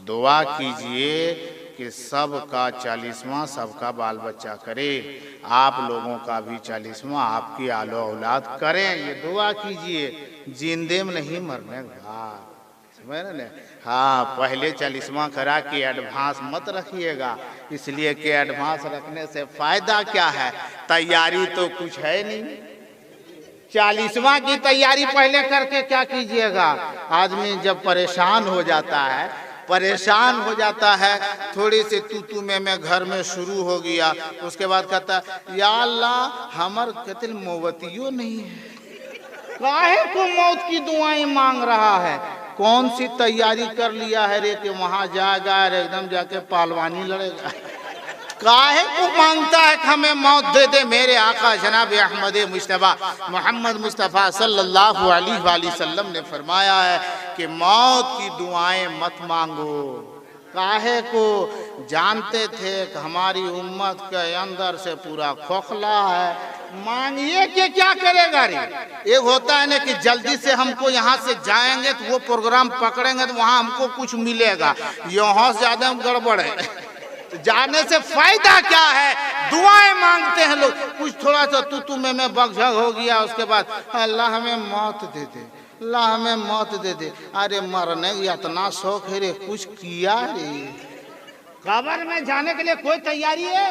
दुआ कीजिए कि सबका 40वां सबका बाल बच्चा करे, आप लोगों का भी 40वां आपकी आलो औलाद करें। ये दुआ कीजिए, जिंदे में नहीं मरने का, समझ रहे ना। हाँ, पहले 40वां करा के एडवांस मत रखिएगा, इसलिए कि एडवांस रखने से फायदा क्या है, तैयारी तो कुछ है नहीं। 40वां की तैयारी पहले करके क्या कीजिएगा। आदमी जब परेशान हो जाता है, थोड़ी सी तू में घर में शुरू हो गया, उसके बाद कहता या अल्लाह हमार कतिल मोवतियों नहीं है, काहे को मौत की दुआएं मांग रहा है। कौन सी तैयारी कर लिया है रे कि वहां जाएगा एकदम जाके पहलवानी लड़ेगा। काहे को मांगता है कि हमें मौत दे दे। मेरे आका जनाब अहमद मुस्तफ़ा मोहम्मद मुस्तफ़ा सल्लल्लाहु अलैहि वसल्लम ने फरमाया है कि मौत की दुआएं मत मांगो। काहे को, जानते थे कि हमारी उम्मत के अंदर से पूरा खोखला है, मांगिए कि क्या करेगा रे। एक होता है ना कि जल्दी से हमको यहाँ से जाएंगे तो वो प्रोग्राम पकड़ेंगे तो वहाँ हमको कुछ मिलेगा, यहाँ से ज्यादा गड़बड़ है। जाने से फायदा क्या है। दुआएं मांगते हैं लोग, कुछ थोड़ा सा तू में बगझग हो गया, उसके बाद अल्लाह हमें मौत दे दे, अल्लाह हमें मौत दे दे। अरे मरने की इतना शौक है रे, कुछ किया रे। कब्र में जाने के लिए कोई तैयारी है?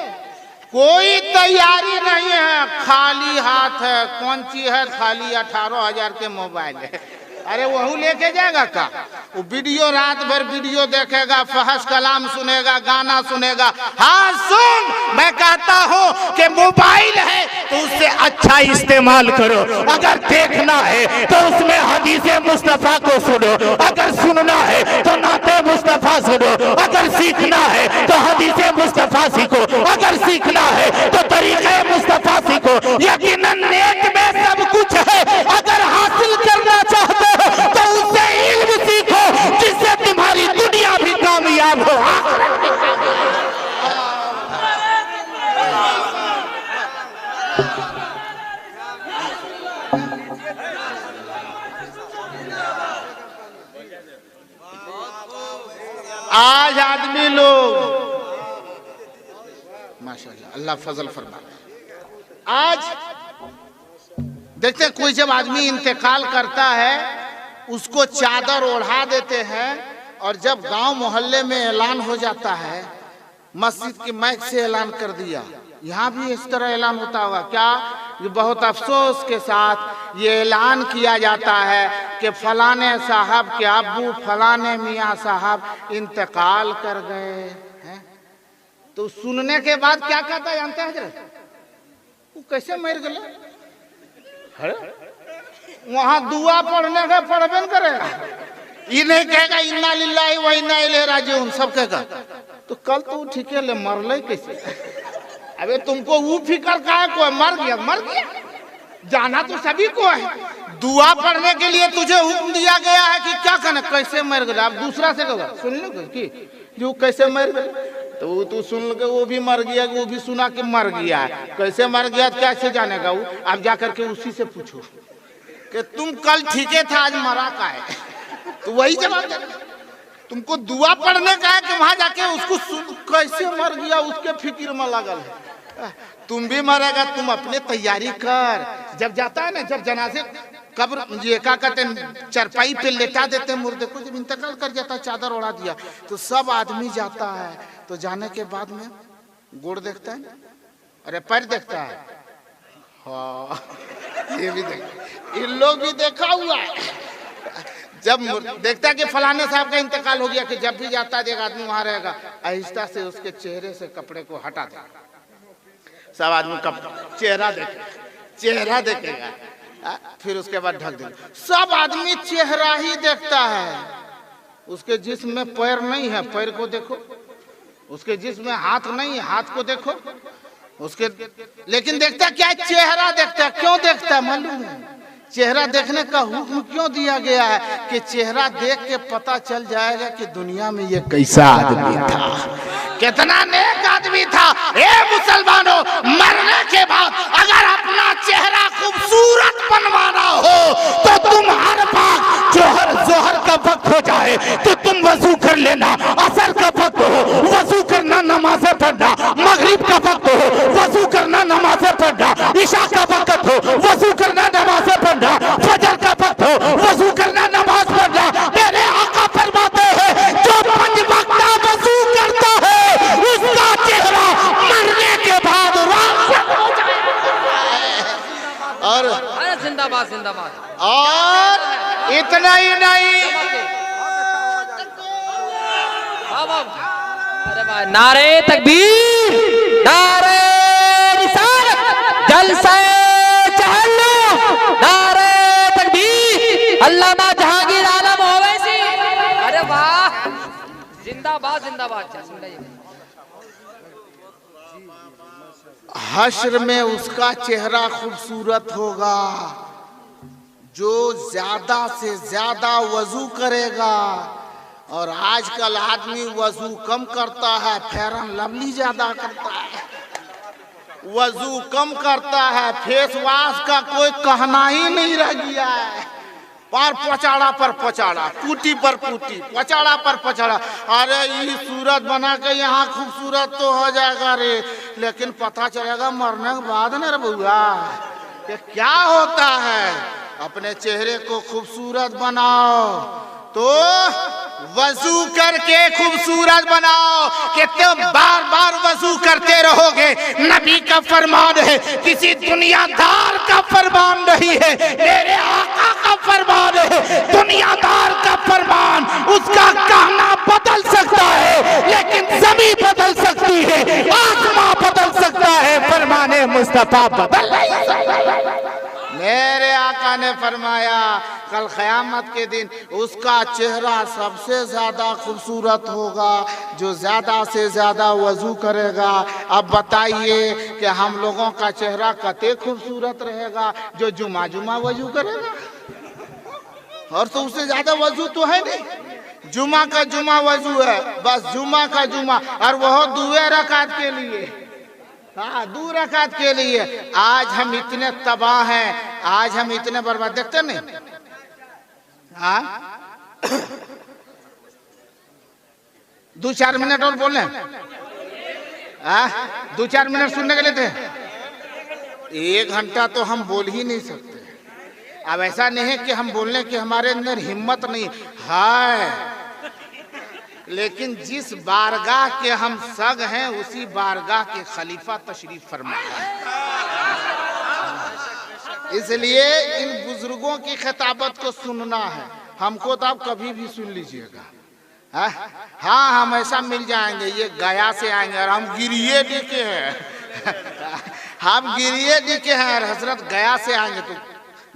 कोई तैयारी नहीं है, खाली हाथ है। कौन सी है? खाली 18,000 के मोबाइल है। अरे वही लेके जाएगा का? वो वीडियो रात भर वीडियो देखेगा, फहश कलाम सुनेगा, गाना सुनेगा। हाँ सुन, मैं कहता हूँ कि मोबाइल है तो उससे अच्छा इस्तेमाल करो। अगर देखना है तो उसमें हदीसे मुस्तफा को सुनो, अगर सुनना है तो नाते मुस्तफा सुनो, अगर सीखना है तो हदीसे मुस्तफा सीखो, अगर सीखना है तो तरीके मुस्तफा सीखो। यकीनन नेक में सब कुछ है, अगर हासिल करना चाहते तो उससे इल्म सीखो जिससे तुम्हारी दुनिया भी कामयाब हो। आज आदमी लोग माशाअल्लाह अल्लाह फजल फरमा, आज देखते हैं कोई जब आदमी इंतकाल करता है उसको चादर ओढ़ा देते हैं, और जब गांव मोहल्ले में ऐलान हो जाता है, मस्जिद की माइक से ऐलान कर दिया, यहाँ भी इस तरह ऐलान होता होगा क्या? ये बहुत अफसोस के साथ ये ऐलान किया जाता है कि फलाने साहब के अब्बू फलाने मियाँ साहब इंतकाल कर गए हैं। तो सुनने के बाद क्या कहता है जानते हैं हजरत? वो कैसे मर गए? वहां दुआ पढ़ने का पढ़बे न करेगा, ये नहीं कहेगा इन्ना लिल्लाहि व इन्ना इलैहि राजिऊन, सब कहेगा तो कल तो ठीक है ले मरले कैसे? अबे तुमको वो फिक्र का है, कोई मर गया, जाना तो सभी को है। दुआ पढ़ने के लिए तुझे हुक्म दिया गया है कि क्या करना, कैसे मर गया। अब दूसरा से कहोगा सुन लो कि जो कैसे मर गए, तो तू सुन के वो भी मर गया, वो भी सुना कि मर गया है, कैसे मर गया कैसे जानेगा वो? अब जाकर के उसी से पूछो कि तुम कल ठीके था आज मरा का है, तो वही जवाब दे। तुमको दुआ पढ़ने का है कि वहां जाके उसको कैसे मर गया उसके फिक्र में लगल है। तुम भी मरेगा, तुम अपने तैयारी कर। जब जाता है ना, जब जनाजे कब्र ये क्या कहते हैं चरपाई पे लेटा देते हैं मुर्दे को, जब इंतकाल कर जाता है चादर ओढ़ा दिया तो सब आदमी जाता है, तो जाने के बाद में गोड़ देखता है, अरे पैर देखता है, हाँ ये भी देख, इन लोग भी देखा हुआ है। जब देखता है कि फलाने साहब का इंतकाल हो गया, कि जब भी जाता है एक आदमी वहां रहेगा, आहिस्ता से उसके चेहरे से कपड़े को हटा देगा, सब आदमी चेहरा देखेगा, फिर उसके बाद ढक देगा। सब आदमी चेहरा ही देखता है, उसके जिस्म में पैर नहीं है, पैर को देखो, उसके जिस्म में हाथ नहीं है, हाथ को देखो उसके, लेकिन देखता क्या? चेहरा देखता है। क्यों देखता है मालूम है? चेहरा देखने का हुक्म क्यों दिया गया है कि चेहरा देख के पता चल जाएगा कि दुनिया में ये कैसा आदमी था, कितना नेक आदमी था। ए मुसलमानों, मरने के बाद अगर अपना चेहरा खूबसूरत बनवाना हो तो तुम हर बार जोहर का वक्त हो जाए तो तुम वजू कर लेना, असर का वक्त हो वजू करना, नमाज़ें पढ़ना, मगरिब का वक्त हो वजू करना, नमाज़ें पढ़ना, इशा का वक्त हो वजू करना, नमाज़ें पढ़ना, फजर का वक्त हो वजू करना, नमाज पढ़ना। मेरे आका फरमाते हैं जो 5 वक्त वजू करता है उसका चेहरा मरने के बाद रोशन हो जाएगा। और जिंदाबाद जिंदाबाद। और इतना ही नहीं, अरे भाई, नारे तकबीर, नारे रिसालत, जलसे चहल्लू, नारे तकबीर, अल्लामा जहांगीर आलम ओवैसी। अरे वाह, जिंदाबाद जिंदाबाद। हश्र में उसका चेहरा खूबसूरत होगा जो ज्यादा से ज्यादा वजू करेगा। और आजकल आदमी वजू कम करता है, फेरन लवली ज्यादा करता है, वजू कम करता है, फेस वॉश का कोई कहना ही नहीं रह गया है। पचाड़ा पर पचाड़ा, पुटी पर पुटी, पचाड़ा पर पचाड़ा। अरे ये सूरत बना के यहाँ खूबसूरत तो हो जाएगा रे, लेकिन पता चलेगा मरने के बाद न रे बउआ ये क्या होता है। अपने चेहरे को खूबसूरत बनाओ तो वजू करके खूबसूरत बनाओ। कि तुम बार बार वजू करते रहोगे, नबी का फरमान है, किसी दुनियादार का फरमान नहीं है, मेरे आका का फरमान है। दुनियादार का फरमान उसका कहना बदल सकता है लेकिन जमीन बदल सकती है, आसमां बदल सकता है, फरमाने मुस्तफा बदल नहीं सकता। मेरे आका ने फरमाया कल क़यामत के दिन उसका चेहरा सबसे ज्यादा खूबसूरत होगा जो ज्यादा से ज्यादा वजू करेगा। अब बताइए कि हम लोगों का चेहरा कते खूबसूरत रहेगा जो जुमा वजू करेगा। और तो उससे ज्यादा वजू तो है नहीं, जुमा का जुमा वजू है, बस जुमा का जुमा, और वह 2 रकात के लिए, हाँ 2 रकात के लिए। आज हम इतने तबाह हैं, आज हम इतने बर्बाद, देखते नहीं हाँ 2-4 मिनट और बोले, हाँ 2-4 मिनट सुनने के लिए थे, 1 घंटा तो हम बोल ही नहीं सकते। अब ऐसा नहीं है कि हम बोलने की हमारे अंदर हिम्मत नहीं है, लेकिन जिस बारगाह के हम सग हैं उसी बारगाह के खलीफा तशरीफ फरमा है। इसलिए इन बुजुर्गों की खिताबत को सुनना है हमको, तो आप कभी भी सुन लीजिएगा। हाँ हम ऐसा मिल जाएंगे, ये गया से आएंगे और हम गिरिये दिखे हैं हम गिरिये दिखे हैं और हजरत गया से आएंगे तो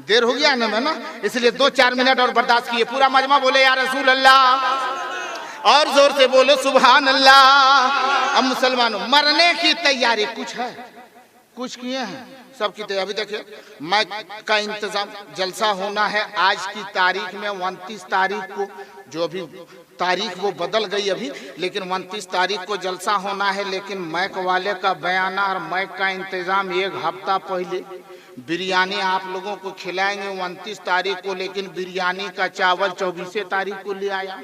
देर हो गया ना, इसलिए 2-4 मिनट और बर्दाश्त किए। पूरा मजमा बोले या रसूल अल्लाह, और जोर से बोलो सुभान अल्लाह। अब मुसलमानों मरने की तैयारी कुछ है, कुछ किए हैं, सबकी तैयारी। अभी देखिए माइक का इंतजाम, जलसा होना है आज की तारीख में 29 तारीख को, जो अभी तारीख वो बदल गई अभी, लेकिन 29 तारीख को जलसा होना है। लेकिन माइक वाले का बयाना और माइक का इंतजाम 1 हफ्ता पहले, बिरयानी आप लोगों को खिलाएंगे 29 तारीख को, लेकिन बिरयानी का चावल 24 तारीख को ले आया।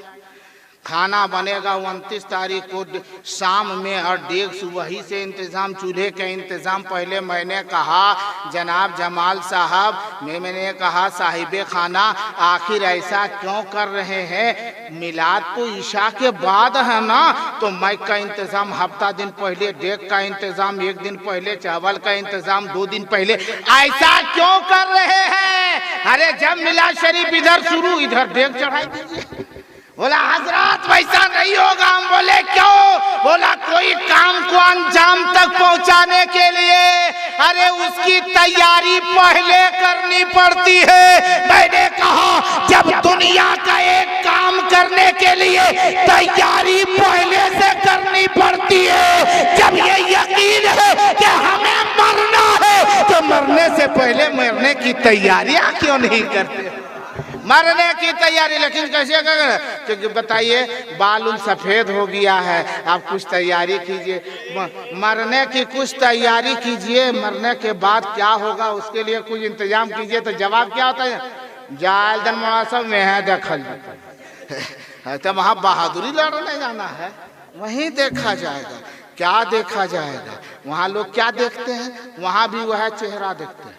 खाना बनेगा 29 तारीख को शाम में, और डेग सुबह से इंतज़ाम, चूल्हे का इंतज़ाम। पहले मैंने कहा जनाब जमाल साहब, मैंने कहा साहिबे खाना आखिर ऐसा क्यों कर रहे हैं, मिलाद तो ईशा के बाद है ना, तो माइक का इंतज़ाम हफ्ता दिन पहले, डेग का इंतज़ाम 1 दिन पहले, चावल का इंतज़ाम 2 दिन पहले, ऐसा क्यों कर रहे हैं? अरे जब मिलाद शरीफ इधर शुरू, इधर डेग चढ़ाई दीजिए। बोला हजरत वैसा नहीं होगा। हम बोले क्यों? बोला कोई काम को अंजाम तक पहुंचाने के लिए अरे उसकी तैयारी पहले करनी पड़ती है। मैंने कहा जब दुनिया का एक काम करने के लिए तैयारी पहले से करनी पड़ती है, जब ये यकीन है कि हमें मरना है, तो मरने से पहले मरने की तैयारियां क्यों नहीं करते? मरने की तैयारी। लेकिन कैसे करें? क्योंकि बताइए बाल उल सफेद हो गया है, आप कुछ तैयारी कीजिए, मरने की कुछ तैयारी कीजिए, मरने के बाद क्या होगा उसके लिए कुछ इंतजाम कीजिए। तो जवाब क्या होता है? जाल दिन मौसम में है देखल तो वहाँ बहादुरी लड़ने जाना है, वहीं देखा जाएगा। क्या देखा जाएगा? वहाँ लोग क्या देखते हैं? वहाँ भी वह चेहरा देखते हैं,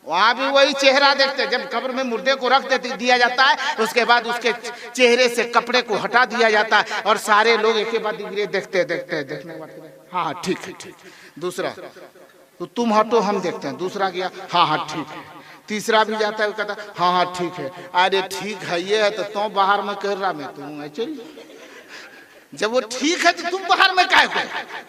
वहाँ भी वही चेहरा देखते हैं। जब कब्र में मुर्दे को रख दिया जाता है, उसके बाद उसके चेहरे से कपड़े को हटा दिया जाता है और सारे लोग एक के बाद देखते देखने के बाद हाँ ठीक है, ठीक। दूसरा तो तुम हटो हम देखते हैं। दूसरा गया, हाँ ठीक है। तीसरा भी जाता है, कहता हाँ ठीक है। अरे ठीक है ये है तो बाहर में कह रहा मैं तुम चल। जब वो ठीक है तो तुम बाहर में क्या हो?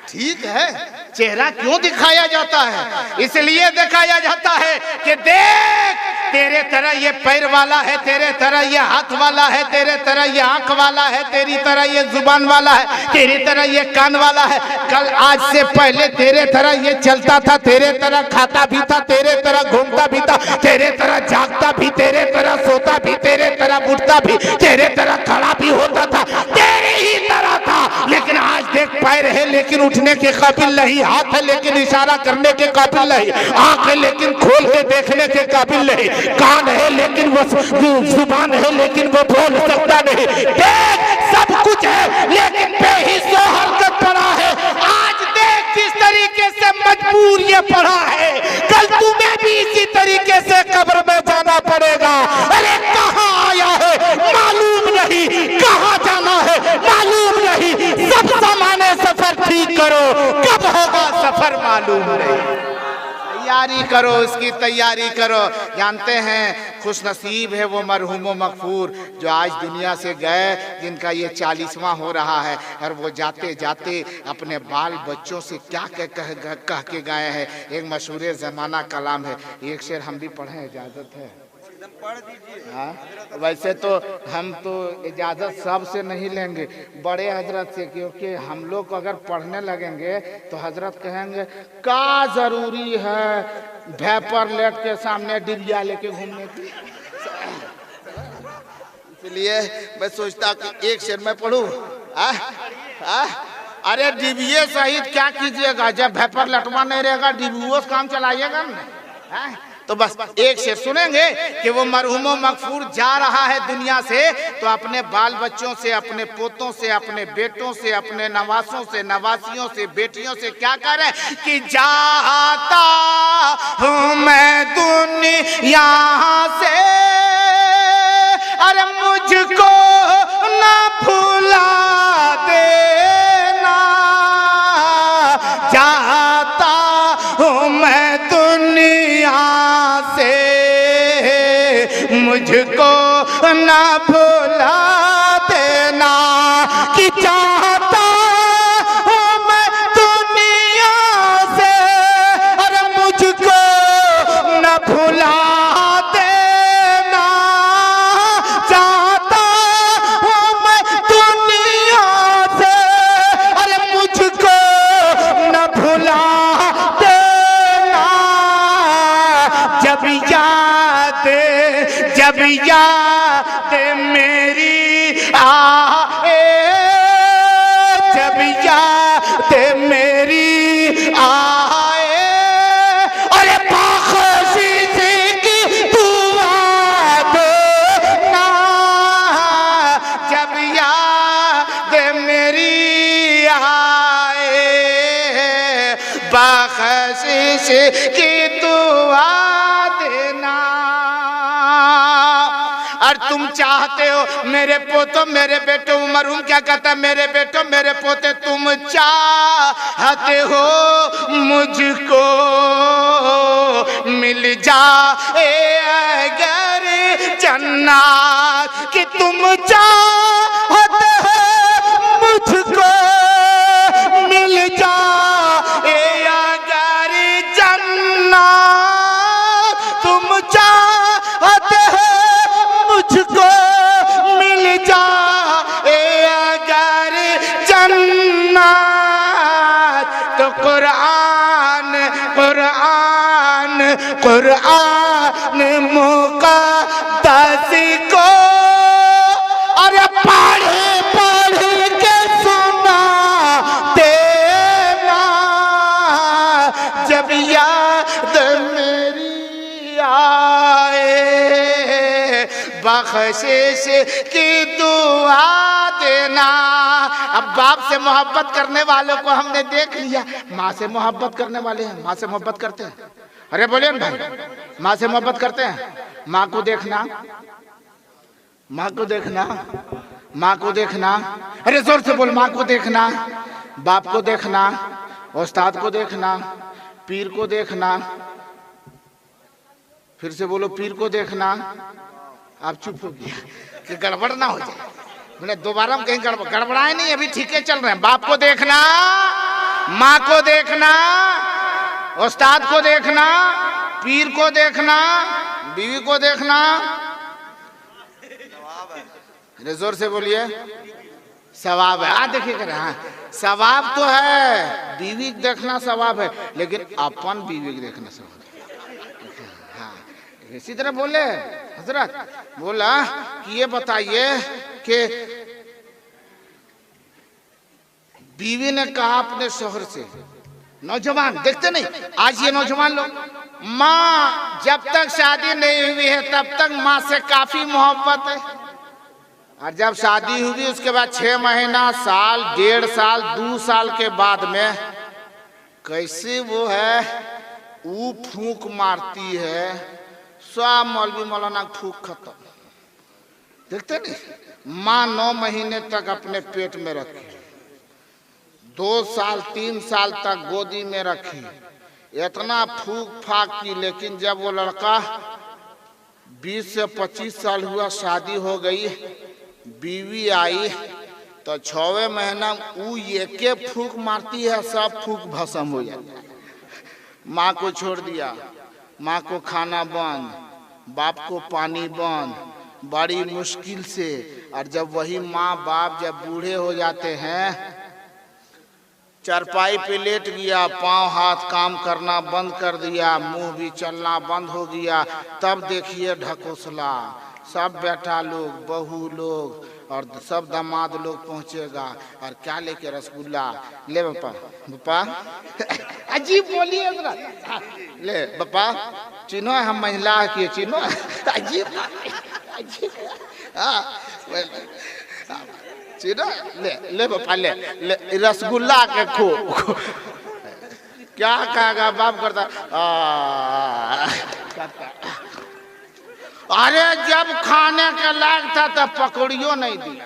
ठीक है, चेहरा क्यों दिखाया जाता है? इसलिए दिखाया जाता है कि देख तेरे तरह ये पैर वाला है, तेरे तरह ये हाथ वाला है, तेरे तरह ये आंख वाला है, तेरी तरह ये जुबान वाला है, तेरी तरह ये कान वाला है। कल आज से पहले तेरे तरह ये चलता था, तेरे तरह खाता भी था, तेरे तरह घूमता भी था, तेरे तरह जागता भी, तेरे तरह सोता भी, तेरे तरह उठता भी, तेरे तरह खड़ा भी होता था, तेरे ही तरह था। लेकिन आज देख पैर है लेकिन उठने के काबिल नहीं, हाथ है लेकिन इशारा करने के काबिल नहीं, आंख है लेकिन खोल के देखने के काबिल नहीं, कान है लेकिन वो जुबान है लेकिन वो बोल सकता नहीं। देख सब कुछ है लेकिन बेहिस्सा हरकत पड़ा है। आज देख किस तरीके से मजबूर ये पड़ा है, कल तुम्हें भी इसी तरीके से कब्र में जाना पड़ेगा। अरे कहाँ आया है मालूम नहीं, कहाँ जाना है मालूम नहीं। सब सामान्य सफर ठीक करो, कब होगा सफर मालूम नहीं। तैयारी करो, इसकी तैयारी करो। जानते हैं खुश नसीब है वो मरहूम मगफूर जो आज दुनिया से गए, जिनका ये 40वां हो रहा है और वो जाते जाते अपने बाल बच्चों से क्या कह के गए हैं। एक मशहूर ज़माना कलाम है, एक शेर हम भी पढ़ें, इजाज़त है? हाँ, वैसे तो हम तो इजाज़त सब से नहीं लेंगे, बड़े हजरत से, क्योंकि हम लोग अगर पढ़ने लगेंगे तो हजरत कहेंगे का जरूरी है भेपर लेट के सामने डिबिया लेके घूमने की। इसलिए मैं सोचता कि एक शेर में पढ़ूं। अरे डिबिये सहित क्या कीजिएगा, जब भेपर लटवा नहीं रहेगा डिबियों से काम चलाइएगा ना। तो बस एक शेर सुनेंगे कि वो मरहूम मगफूर जा रहा है दुनिया से, तो अपने बाल बच्चों से, अपने पोतों से, अपने बेटों से, अपने नवासों से, नवासियों से, बेटियों से क्या करे कि जाता हूँ मैं दुनिया से, अरे मुझको ना भुला देना। जाता हूँ मैं दुनिया से, मुझको ना भुला देना। कि चाहता हूँ मैं दुनिया से, अरे मुझको ना भुला देना। चाहता हूँ मैं दुनिया से, अरे मुझको ना भुला देना। जब याद मेरी आए, जब याद मेरी आए, अरे बख्शिश की दुआ देना। जब याद मेरी आए, बख्शिश की दुआ देना। और तुम चाहते हो मेरे पोतों मेरे बेटों, मरहूम क्या कहता है, मेरे बेटों मेरे पोते, तुम चाहते हो मुझको मिल जाए अगर जन्नत। कि तुम चाहते हो मुझको मिल जाए अगर जन्नत। तुम चाहते हो मुझको मिल जाए अगर जन्नत। तो कुरान कुरान कुरान मुक़द्दस को खशीश की दुआ देना। अब बाप से मोहब्बत करने वालों को हमने देख लिया, माँ से मोहब्बत करने वाले हैं, माँ से मोहब्बत करते हैं। अरे बोलिए ना भाई, माँ से मोहब्बत करते हैं। माँ को देखना, माँ को देखना, माँ को देखना, अरे जोर से बोल, माँ को देखना, बाप को देखना, उस्ताद को देखना, पीर को देखना, फिर से बोलो पीर को देखना। आप चुप हो गया कि गड़बड़ ना हो जाए, मैंने दोबारा हम कहीं गड़बड़ाए नहीं, अभी ठीक है चल रहे हैं। बाप को देखना, माँ को देखना, उस्ताद को देखना, पीर को देखना, बीवी को देखना। जोर से बोलिए, सवाब है। देखिए कर, हाँ सवाब तो है, बीवी देखना सवाब है, लेकिन अपन बीवी देखना सवाब है। हाँ इसी तरह बोले हजरत, बोला कि ये बताइए कि बीवी ने कहा अपने शोहर से, नौजवान देखते नहीं आज ये नौजवान लोग, माँ जब तक शादी नहीं हुई है तब तक माँ से काफी मोहब्बत है, और जब शादी हुई उसके बाद 6 महीना, साल, 1.5 साल, 2 साल के बाद में कैसे वो है वो फूंक मारती है, सब मौलवी मौलाना फूंक खत्म। देखते नहीं, माँ 9 महीने तक अपने पेट में रखी, 2 साल 3 साल तक गोदी में रखी, इतना फूक फाक की, लेकिन जब वो लड़का 20 से 25 साल हुआ, शादी हो गई, बीवी आई तो 6वें महीना वो एक फूक मारती है, सब फूक भस्म हो जाता है। माँ को छोड़ दिया, माँ को खाना बंद, बाप को पानी बंद, बड़ी मुश्किल से। और जब वही माँ बाप जब बूढ़े हो जाते हैं, चारपाई पे लेट गया, पांव हाथ काम करना बंद कर दिया, मुंह भी चलना बंद हो गया, तब देखिए ढकोसला, सब बेटा लोग, बहू लोग और सब दामाद लोग पहुंचेगा, और क्या लेके, रसगुल्ला ले पापा, पापा अजीब बोलिए ले पापा, चिन्हो हम महिला की चिन्हो, अजीब अजीब, चिन्हो ले ले पापा ले, रसगुल्ला के खो, क्या कहेगा बाप करता, अरे जब खाने के लायक था तब पकड़ियो नहीं दिया,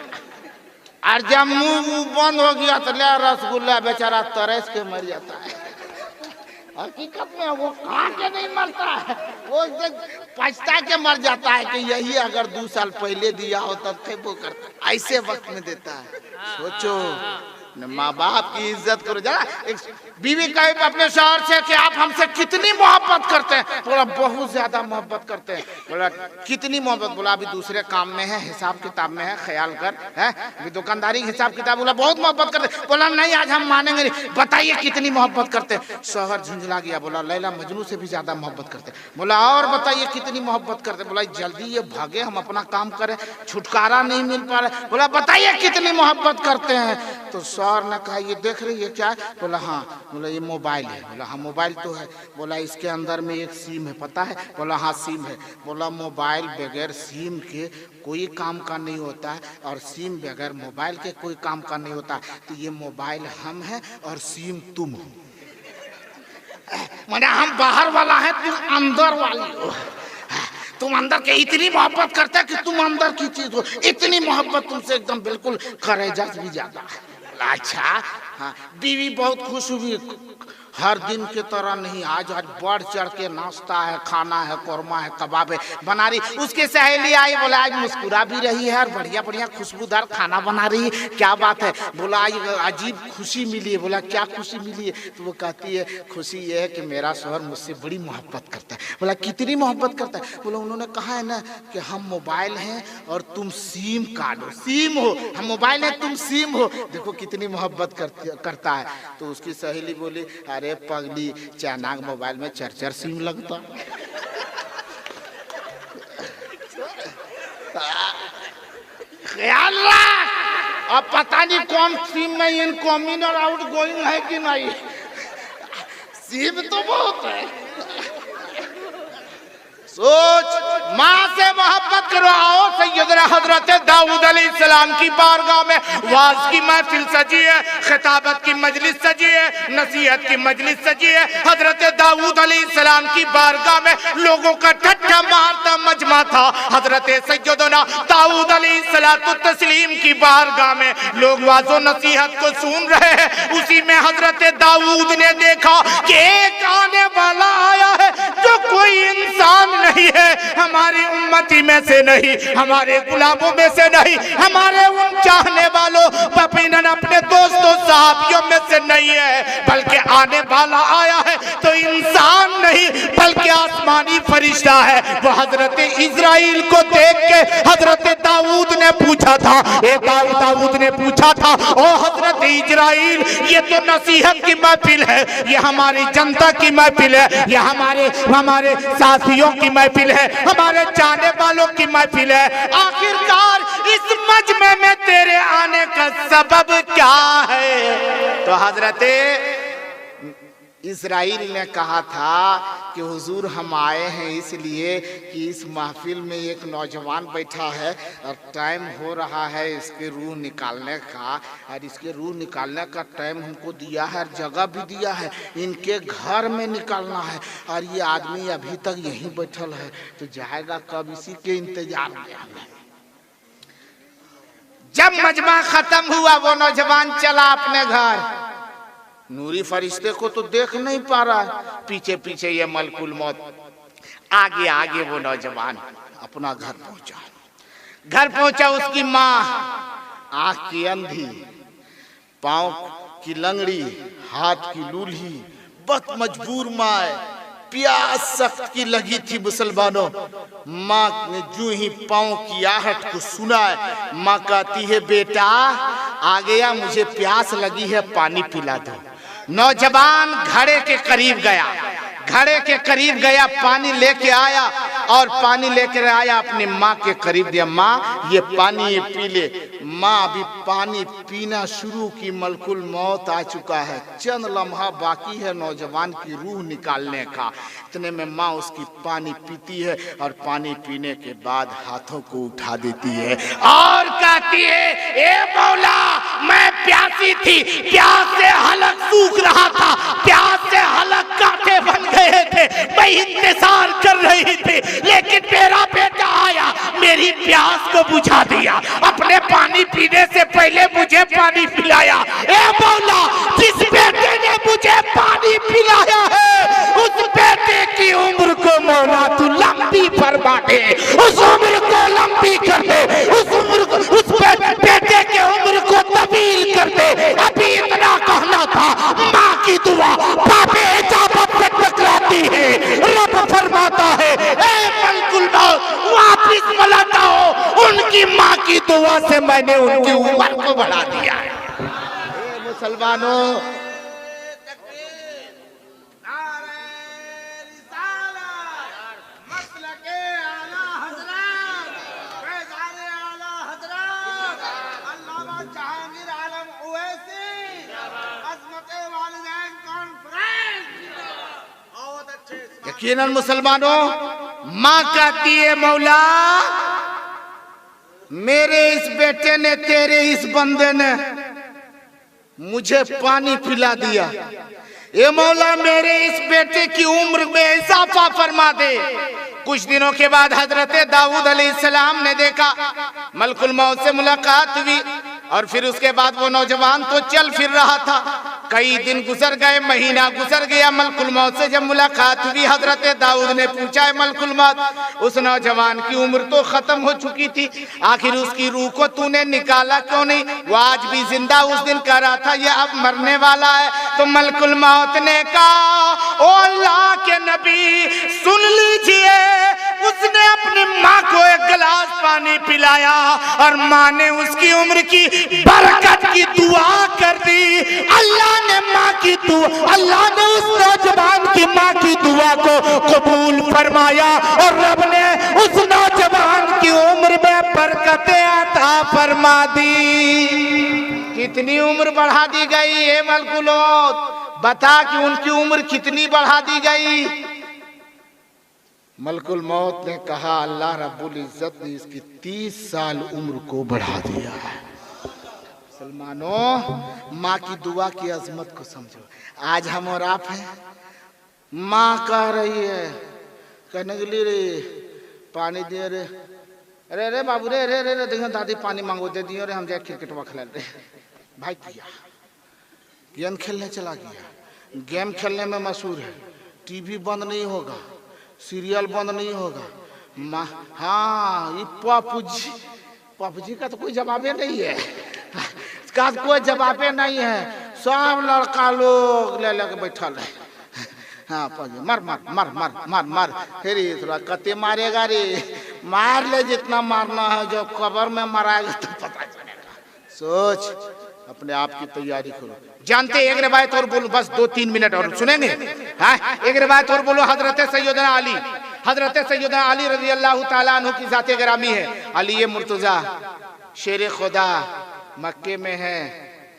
और जब मुंह बंद हो गया तो ले रसगुल्ला, बेचारा तरस के मर जाता है। हकीकत में वो खा के नहीं मरता है, वो पछता के मर जाता है कि यही अगर 2 साल पहले दिया हो तब थे वो करता, ऐसे वक्त में देता है। सोचो, माँ बाप की इज्जत करो जरा। बीवी कहे अपने शौहर से कि आप हमसे कितनी मोहब्बत करते हैं, बोला बहुत ज्यादा मोहब्बत करते हैं। बोला कितनी मोहब्बत, बोला अभी दूसरे काम में है, हिसाब किताब में है, ख्याल कर, है अभी दुकानदारी हिसाब किताब। बोला बहुत मोहब्बत करते हैं। बोला नहीं आज हम मानेंगे नहीं, बताइए कितनी मोहब्बत करते हैं। शौहर झुंझला गया, बोला लैला मजनू से भी ज्यादा मोहब्बत करते हैं। बोला और बताइए कितनी मोहब्बत करते। बोला जल्दी ये भागे, हम अपना काम करें, छुटकारा नहीं मिल पा रहा। बोला बताइए कितनी मोहब्बत करते हैं। तो शौहर ने कहा ये देख रही है क्या? बोला हाँ। बोला ये मोबाइल है। बोला हाँ मोबाइल तो है। बोला इसके अंदर में एक सिम है, पता है? बोला हाँ सिम है। बोला मोबाइल बगैर सिम के कोई काम का नहीं होता है, और सिम बगैर मोबाइल के कोई काम का नहीं होता। तो ये मोबाइल हम है और सिम तुम हो, माने हम बाहर वाला है, तुम अंदर वाली हो। तुम अंदर के इतनी मोहब्बत करते हैं कि तुम अंदर की चीज हो, इतनी मोहब्बत तुमसे एकदम बिल्कुल करेजा भी ज्यादा। अच्छा हाँ, बीवी बहुत खुश हुई। हर दिन की तरह नहीं, आज बढ़ चढ़ के नाश्ता है, खाना है, कोरमा है, कबाब है बना रही। उसकी सहेली आई, बोला आज मुस्कुरा भी रही है और बढ़िया बढ़िया खुशबूदार खाना बना रही है, क्या बात है? बोला आज अजीब खुशी मिली है। बोला क्या खुशी मिली है? तो वो कहती है खुशी ये है कि मेरा शौहर मुझसे बड़ी मोहब्बत करता है। बोला कितनी मोहब्बत करता है? बोला उन्होंने कहा है ना कि हम मोबाइल हैं और तुम सिम कार्ड हो, सिम हो, हम मोबाइल है तुम सिम हो, देखो कितनी मोहब्बत करता है। तो उसकी सहेली बोली अरे पगली, चाइना मोबाइल में 4-4 सिम लगता। ख्याल रख, अब पता नहीं कौन सिम में इनकमिंग और आउट गोइंग है कि नहीं, सिम तो बहुत है। सोच माँ से मोहब्बत करो। आओ सैयदना हजरत दाऊद अलैहिस्सलाम की बारगाह में वाज की महफिल सजी है, खिताबत की मजलिस सजी है, नसीहत की मजलिस सजी है। हजरत दाऊद अलैहिस्सलाम की बारगाह में लोगों का ठट्ठा मारता मजमा था। हजरत सैयदना दाऊद अलैहिस्सलातु तस्लीम की बारगाह में लोग वाजो नसीहत को सुन रहे हैं। उसी में हजरत दाऊद ने देखा कि एक आने वाला आया है जो कोई इंसान नहीं है, हमारी उम्मती में से नहीं, हमारे गुलामों में से नहीं, हमारे उन चाहने वालों अपने दोस्तों साहबियों में से नहीं है, बल्कि आने वाला आया है तो इंसान नहीं बल्कि आसमानी फरिश्ता है। वो हजरत इजराइल को देख के हजरत दाऊद ने पूछा था, दाऊद ने पूछा था, ओ हजरत इजराइल, ये तो नसीहत की महफिल है, ये हमारी जनता की महफिल है, ये हमारे साथियों की महफिल है, हमारे चाहने वालों की महफिल है, आखिरकार इस मजमे में तेरे आने का सबब क्या है? तो हजरत इस्राइल ने कहा था कि हुजूर हम आए हैं इसलिए कि इस महफिल में एक नौजवान बैठा है और टाइम हो रहा है इसके रूह निकालने का, और इसके रूह निकालने का टाइम हमको दिया है, जगह भी दिया है, इनके घर में निकालना है, और ये आदमी अभी तक यहीं बैठल है, तो जाएगा कब, इसी के इंतजार में हमें। जब मजमा खत्म हुआ वो नौजवान चला अपने घर। नूरी फरिश्ते को तो देख नहीं पा रहा है, पीछे पीछे ये मलकुल मौत, आगे आगे वो नौजवान अपना घर पहुंचा। घर पहुंचा, उसकी माँ आंख की अंधी, पांव की लंगड़ी, हाथ की लूली, बहुत मजबूर माँ है, प्यास सख्त की लगी थी मुसलमानों। माँ ने जो ही पांव की आहट को सुना है, माँ कहती है बेटा आ गया, मुझे प्यास लगी है, पानी पिला दो। नौजवान घड़े के करीब गया, घड़े के करीब गया, पानी लेके आया और पानी लेकर आया अपनी माँ के करीब दिया, माँ ये पानी ये पी ले। माँ अभी पानी पीना शुरू की, मलकुल मौत आ चुका है, चंद लम्हा बाकी है नौजवान की रूह निकालने का। इतने में माँ उसकी पानी पीती है और पानी पीने के बाद हाथों को उठा देती है और कहती है, ए मौला मैं प्यासी थी, प्यास से हलक सूख रहा था, प्यास से हलक कांटे बन गए थे, मैं इंतजार कर रही थी, लेकिन मेरा बेटा आया, मेरी प्यास को बुझा दिया, अपने पानी पीने से पहले मुझे पानी पिलाया। ए मौला, जिस बेटे ने मुझे पानी पिलाया है उस बेटे की उम्र को मौला तू लंबी फरमा दे, उस उम्र को लंबी कर दे, उस उम्र को, उस बेटे के उम्र को तवील कर दे। अभी इतना कहना था, माँ की दुआ बापे इजाजत से टकराती है, रब फरमाता है ए मलकुल मौत वापिस बुलाता हो, उनकी माँ की दुआ से मैंने उनकी उम्र को बढ़ा दिया है। मुसलमानों, यकीनन मुसलमानों, माँ कहती है मौला मेरे इस बेटे ने, तेरे इस बंदे ने मुझे पानी पिला दिया, ये मौला मेरे इस बेटे की उम्र में इजाफा फरमा दे। कुछ दिनों के बाद हजरत दाऊद अलैहिस्सलाम ने देखा, मलकुल मौत से मुलाकात हुई, और फिर उसके बाद वो नौजवान तो चल फिर रहा था। कई दिन गुजर गए, महीना गुजर गया, मलकुल मौत से जब मुलाकात हुई, हजरत दाऊद ने पूछा, है मलकुल मौत, उस नौजवान की उम्र तो खत्म हो चुकी थी, आखिर उसकी रूह को तूने निकाला क्यों नहीं? वो आज भी जिंदा उस दिन कह रहा था ये अब मरने वाला है। तो मलकुल मौत ने कहा, ओ अल्लाह के नबी सुन लीजिए, उसने अपनी माँ को एक गिलास पानी पिलाया और माँ ने उसकी उम्र की बरकत की दुआ कर दी। अल्लाह ने माँ की दुआ, अल्लाह ने उस नौजवान की माँ की दुआ को कबूल फरमाया और रब ने उस नौजवान की उम्र में बरकतें अता फरमा दी। कितनी उम्र बढ़ा दी गई है मलकुल मौत, बता कि उनकी उम्र कितनी बढ़ा दी गई? मलकुल मौत ने कहा अल्लाह रब्बुल इज्जत ने इसकी 30 साल उम्र को बढ़ा दिया है। मुसलमानों, माँ की दुआ की अजमत को समझो। आज हम और आप हैं, माँ कह रही है, कहने के लिए रे पानी दिए रे, अरे अरे बाबू रे, अरे अरे देखो दादी पानी मांगो, दे दियो रे, हम जाए क्रिकेट खेल रहे। भाई किया गेम खेलने चला गया, गेम खेलने में मशहूर है, टीवी बंद नहीं होगा, सीरियल बंद नहीं होगा। माँ हाँ, ये पबजी का तो कोई जवाबे नहीं है, इसका कोई जवाबे नहीं है। सब लड़का लोग ले लेके बैठल है। हाँ मर मर मर मर मर मर, फिर थोड़ा कते मारेगा रे, मार ले जितना मारना है, जो कब्र में मराएगा तो पता चलेगा। सोच, अपने आप की तैयारी करो। जानते एक रिवायत और बोलो, बस 2-3 मिनट और सुनेंगे। हाँ, एक रिवायत और बोलो। हजरत सैयदना अली रजी अल्लाह ताला अन्हु की जाते गिरामी है। अली मुर्तजा शेर खुदा मक्के में है,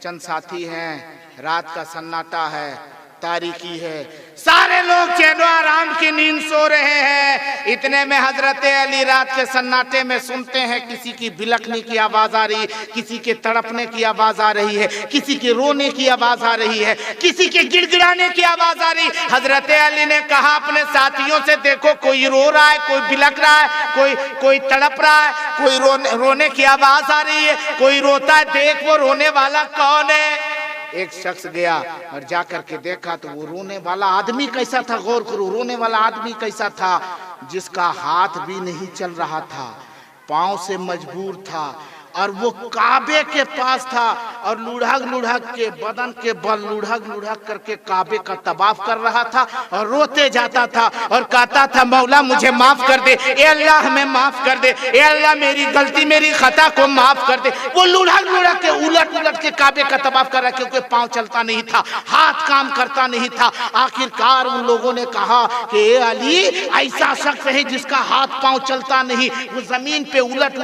चंद साथी हैं, रात का सन्नाटा है, तारीकी है, सारे लोग चैनो आराम की नींद सो रहे हैं। इतने में हजरत अली रात के सन्नाटे में सुनते हैं किसी की बिलखने की आवाज आ रही, किसी के तड़पने की आवाज आ रही है, किसी के रोने की आवाज आ रही है, किसी के गिड़गिड़ाने की आवाज आ रही। हजरत अली ने कहा अपने साथियों से, देखो कोई रो रहा है, कोई बिलख रहा है, कोई तड़प रहा है, कोई रोने की आवाज आ रही है, कोई रोता है, देख वो रोने वाला कौन है। एक शख्स गया और जाकर के देखा तो वो रोने वाला आदमी कैसा था, गौर करो, रोने वाला आदमी कैसा था, जिसका हाथ भी नहीं चल रहा था, पांव से मजबूर था, और वो काबे के पास था और लुढ़क के बदन के बल लुढ़क करके काबे का तवाफ कर रहा था और रोते जाता था और कहता था, मौला मुझे माफ कर दे, ए अल्लाह हमें माफ कर दे, ए अल्लाह मेरी गलती मेरी खता को माफ कर दे। वो लुढ़क के उलट के काबे का तवाफ कर रहा, क्योंकि पांव चलता नहीं था, हाथ काम करता नहीं था। आखिरकार उन लोगों ने कहा कि ए अली, ऐसा शख्स है जिसका हाथ पांव चलता नहीं, वो जमीन पे उलट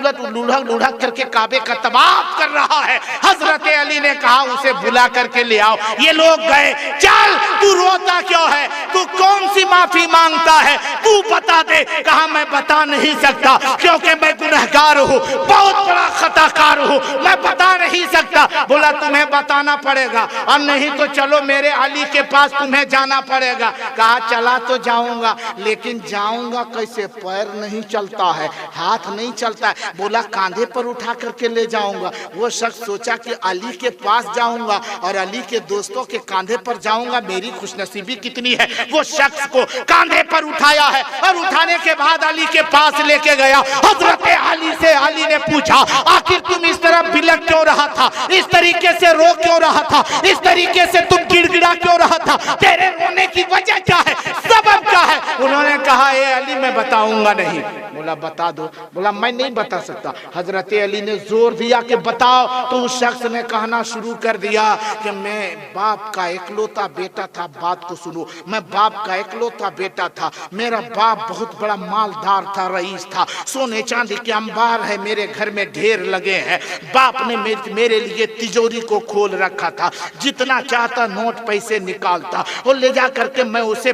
लुढ़क करके काबे का तवाफ कर रहा है। हजरत अली ने कहा उसे बुला करके ले आओ। ये लोग गए, चल तू रोता क्यों है, तू कौन सी माफी मांगता है, तू बता दे। कहा मैं बता नहीं सकता, क्योंकि मैं गुनहगार हूँ, बहुत बड़ा खताकार हूँ, मैं बता नहीं सकता। बोला तुम्हें बताना पड़ेगा, और नहीं तो चलो मेरे अली के पास तुम्हें जाना पड़ेगा। कहा चला तो जाऊंगा, लेकिन जाऊंगा कैसे, पैर नहीं चलता है, हाथ नहीं चलता है। बोला कांधे पर उठा करके ले जाऊंगा। वो शख्स सोचा कि अली के पास जाऊंगा और अली के दोस्तों के कांधे पर जाऊंगा, मेरी खुशनसीबी कितनी है। वो शख्स को कांधे पर उठाया है और उठाने के बाद अली के पास लेके गया। हजरत अली से अली ने पूछा, आखिर तुम इस तरह बिलख क्यों रहा था, इस तरीके से रो क्यों रहा था, इस तरीके से तुम गिड़गिड़ा क्यों रहा था, तेरे रोने की वजह क्या है, सबब क्या है। उन्होंने कहा, ए अली मैं बताऊंगा नहीं। बोला बता दो। बोला मैं नहीं बता सकता। हजरत अली ने जोर दिया कि बताओ, तो उस शख्स ने कहना शुरू कर दिया कि मैं बाप का इकलौता बेटा था। बात को सुनो, मैं बाप का इकलौता बेटा था, मेरा बाप बहुत बड़ा मालदार था, रईस था, सोने चांदी के अंबार है मेरे घर में ढेर लगे हैं। बाप ने मेरे लिए तिजोरी को खोल रखा था, जितना चाहता नोट पैसे निकालता और ले जा करके मैं उसे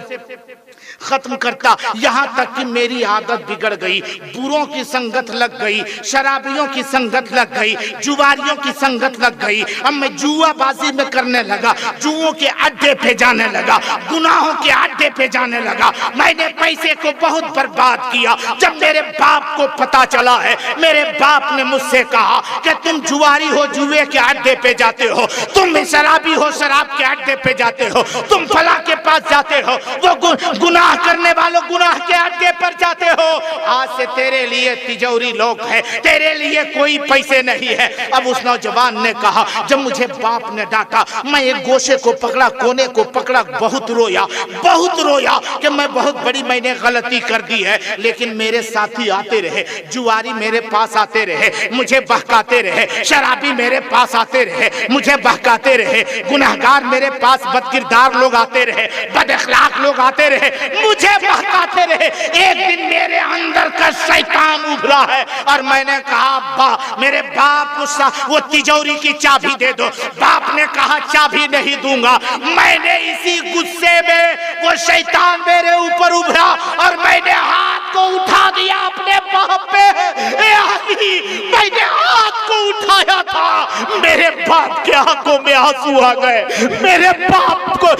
खत्म करता। यहाँ तक कि मेरी आदत बिगड़ गई, बुरों की संगत लग गई, शराबियों की संगत लग गई, जुआरियों की संगत लग गई। अब मैं जुआबाजी में करने लगा, जुओं के अड्डे पे जाने लगा, गुनाहों के अड्डे पे जाने लगा। मैंने पैसे को बहुत बर्बाद किया। जब मेरे बाप को पता चला है, मेरे बाप ने मुझसे कहा कि तुम जुआरी हो, जुए के अड्डे पे जाते हो, तुम शराबी हो, शराब के अड्डे पे जाते हो, तुम फला के पास जाते हो, वो गुनाह करने वालों गुनाह के अड्डे पर जाते हो। आज से तेरे लिए तिजोरी लोग है, तेरे लिए कोई पैसे नहीं है। अब उस नौजवान ने कहा, जब मुझे बाप ने डांटा, मैं एक गोशे को पकड़ा, कोने को पकड़ा, बहुत रोया कि मैं बहुत बड़ी मैंने गलती कर दी है। लेकिन मेरे साथी आते रहे, जुआरी मेरे पास आते रहे, मुझे बहकाते रहे, शराबी मेरे पास आते रहे, मुझे बहकाते रहे, गुनाहगार मेरे पास बदकिरदार लोग आते रहे, बदअखलाक लोग आते रहे, मुझे बहकाते रहे। एक दिन मेरे अंदर का शैतान उभरा है और मैंने कहा, मेरे बाप वो तिजोरी की चाबी दे दो। बाप ने कहा चाबी नहीं दूंगा। मैंने इसी गुस्से में, वो शैतान मेरे ऊपर उभरा और मैंने हाथ को उठा दिया अपने बाप पे। ए अली, मैंने हाथ को उठाया था, मेरे बाप के आंखों में आंसू आ गए। मेरे बाप को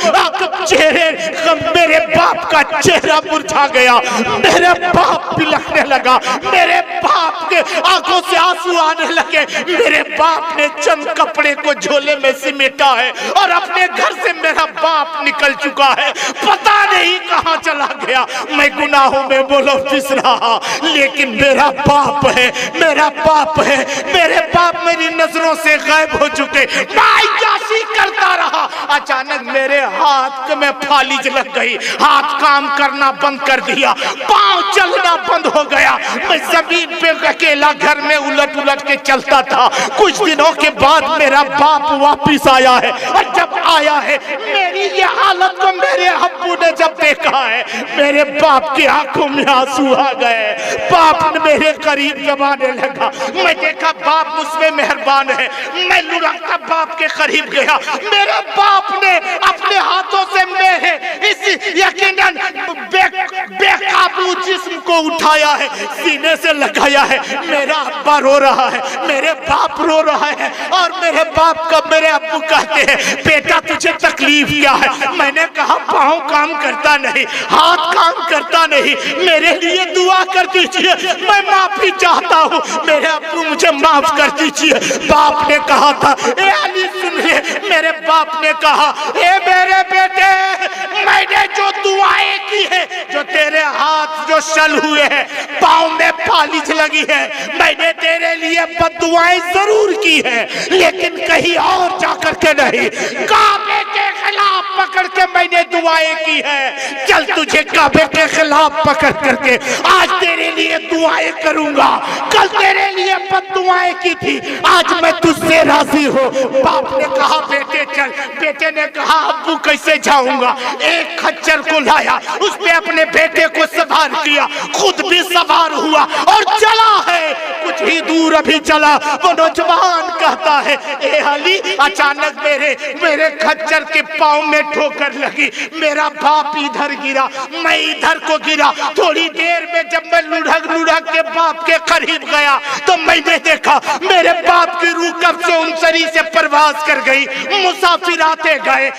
मेरे बाप का चेहरा मुरझा गया। मेरे बाप बिलखने लगा, मेरे बाप के आंखों से आंसू आने लगे। मेरे बाप ने चंद कपड़े को झोले में सिमेटा है और अपने घर से मेरा बाप निकल चुका है, पता नहीं कहां चला गया। मैं गुनाहों में बोलो फिस रहा, लेकिन मेरा बाप है, मेरा बाप है। मेरे बाप मेरी नजरों से गायब हो चुके। मैं यासी करता रहा, अचानक मेरे हाथ में फालिज लग गई, हाथ काम करना बंद कर दिया, पांव चलना बंद हो गया। मैं जमीन पे अकेला घर में उलट उलट के चलता था। कुछ दिनों के बाद मेरा बाप वापिस आया है, और जब आया है मेरी ये हालत को मेरे अब्बू ने जब देखा है, मेरे बाप की आंखों में आंसू आ गए। बाप ने मेरे करीब जब आने लगा, मैं देखा बाप मुझमें मेहरबान है। मैं लुढ़कता बाप के करीब गया, मेरे बाप ने अपने हाथों से मेरे इस यकीनन बेकाबू जिस्म को उठाया है, सीने से लगाया है। मेरा अब्बा रो रहा है, मेरे बाप रो रहा है, और मेरे बाप का मेरे अब्बू कहते हैं, बेटा तुझे तकलीफ क्या है? मैंने कहा पाँव काम करता नहीं, हाथ काम करता नहीं, मेरे लिए दुआ कर दीजिए, मैं माफी चाहता हूँ, मेरे अब्बू मुझे माफ कर दीजिए। बाप ने कहा था, ए अली सुन ले, मेरे बाप ने कहा, ए मेरे बेटे, मैंने जो दुआएं की है, जो तेरे हाथ जो शल हुए हैं, पाँव में फालिज लगी है, मैंने तेरे लिए बद्दुआएं जरूर की है, लेकिन कहीं और जाकर के नहीं, काबे के खिलाफ पकड़ के मैंने दुआएं की है। चल तुझे काबे के खिलाफ पकड़ करके आज तेरे लिए दुआएं करूंगा। कल तेरे लिए बद्दुआएं की थी, आज मैं तुझसे राजी हूँ। बाप ने कहा बेटे चल, बेटे ने कहा अब्बू कैसे जाऊंगा? एक खच्चर को लाया, उस पे अपने बेटे को सवार किया, खुद भी सवार हुआ और चला है। कुछ ही दूर अभी चला, वो नौजवान कहता है, ए अली, अचानक मेरे खच्चर के पाँव में ठोकर लगी, मेरा बाप इधर गिरा, मैं इधर को गिरा। थोड़ी देर में जब मैं लुढ़क लुढ़क के बाप के करीब गया, तो मैंने देखा मेरे बाप की रूह कब से उनसरी से परवास कर गई, मुसाफिर आते गए।